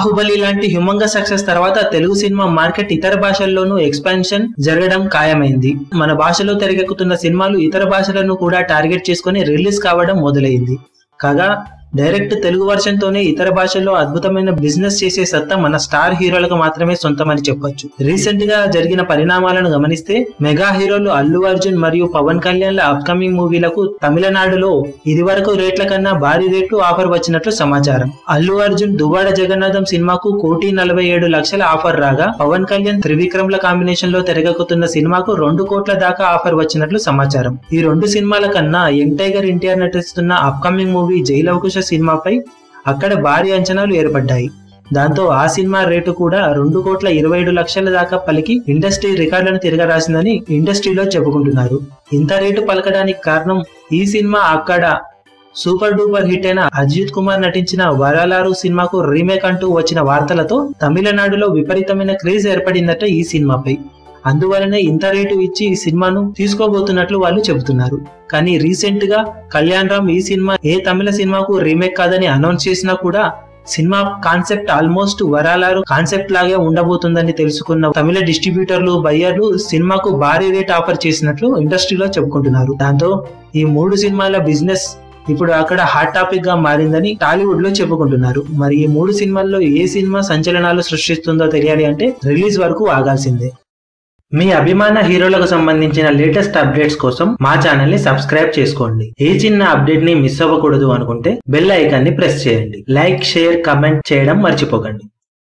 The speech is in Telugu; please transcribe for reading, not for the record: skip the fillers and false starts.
బాహుబలి లాంటి హ్యూమంగస్ సక్సెస్ తర్వాత తెలుగు సినిమా మార్కెట్ ఇతర భాషల్లోనూ ఎక్స్పాన్షన్ జరగడం ఖాయమైంది. మన భాషలో తెరకెక్కుతున్న సినిమాలు ఇతర భాషలను కూడా టార్గెట్ చేసుకుని రిలీజ్ కావడం మొదలైంది. కాగా డైరెక్ట్ తెలుగు వర్షన్ తోనే ఇతర భాషల్లో అద్భుతమైన బిజినెస్ చేసే సత్తా మన స్టార్ హీరోలకు మాత్రమే సొంతమని చెప్పొచ్చు. రీసెంట్ గా జరిగిన పరిణామాలను గమనిస్తే మెగా హీరోలు అల్లు అర్జున్ మరియు పవన్ కళ్యాణ్ ల అప్కమింగ్ మూవీలకు తమిళనాడులో ఇదివరకు రేట్ల కన్నా భారీ రేట్లు ఆఫర్ వచ్చినట్లు సమాచారం. అల్లు అర్జున్ దువ్వాడ జగన్నాథం సినిమాకు 1,47,00,000 ఆఫర్ రాగా, పవన్ కళ్యాణ్ త్రివిక్రమ్ ల కాంబినేషన్ లో తెరకెక్కుతున్న సినిమాకు 2 కోట్ల దాకా ఆఫర్ వచ్చినట్లు సమాచారం. ఈ 2 సినిమాల కన్నా యంగ్ టైగర్ ఎన్టీఆర్ నటిస్తున్న అప్కమింగ్ మూవీ జై లవకుశ సినిమాపై అక్కడ భారీ అంచనాలు ఏర్పడ్డాయి. దాంతో ఆ సినిమా రేటు కూడా 2,27,00,000 దాకా పలికి ఇండస్ట్రీ రికార్డులను తిరగరాసిందని ఇండస్ట్రీలో చెప్పుకుంటున్నారు. ఇంత రేటు పలకడానికి కారణం ఈ సినిమా అక్కడ సూపర్ డూపర్ హిట్ అయిన అజిత్ కుమార్ నటించిన వరాలారు సినిమాకు రీమేక్ అంటూ వచ్చిన వార్తలతో తమిళనాడులో విపరీతమైన క్రేజ్ ఏర్పడిందట ఈ సినిమాపై. అందువలనే ఇంత రేటు ఇచ్చి ఈ సినిమాను తీసుకోబోతున్నట్లు వాళ్ళు చెబుతున్నారు. కానీ రీసెంట్ గా కళ్యాణ్ రామ్ ఈ సినిమా ఏ తమిళ సినిమాకు రీమేక్ కాదని అనౌన్స్ చేసినా కూడా సినిమా కాన్సెప్ట్ ఆల్మోస్ట్ వరాలారు కాన్సెప్ట్ లాగే ఉండబోతుందని తెలుసుకున్న తమిళ డిస్ట్రిబ్యూటర్లు, బయ్యర్లు సినిమాకు భారీ రేట్ ఆఫర్ చేసినట్లు ఇండస్ట్రీలో చెప్పుకుంటున్నారు. దాంతో ఈ 3 సినిమాల బిజినెస్ ఇప్పుడు అక్కడ హాట్ టాపిక్ గా మారిందని టాలీవుడ్ లో చెప్పుకుంటున్నారు. మరి ఈ 3 సినిమాల్లో ఏ సినిమా సంచలనాలు సృష్టిస్తుందో తెలియాలి అంటే రిలీజ్ వరకు ఆగాల్సిందే. మీ అభిమాన హీరోలకు సంబంధించిన లేటెస్ట్ అప్డేట్స్ కోసం మా ఛానల్ ని సబ్స్క్రైబ్ చేసుకోండి. ఏ చిన్న అప్డేట్ ని మిస్ అవ్వకూడదు అనుకుంటే బెల్ ఐకాన్ ని ప్రెస్ చేయండి. లైక్, షేర్, కమెంట్ చేయడం మర్చిపోకండి.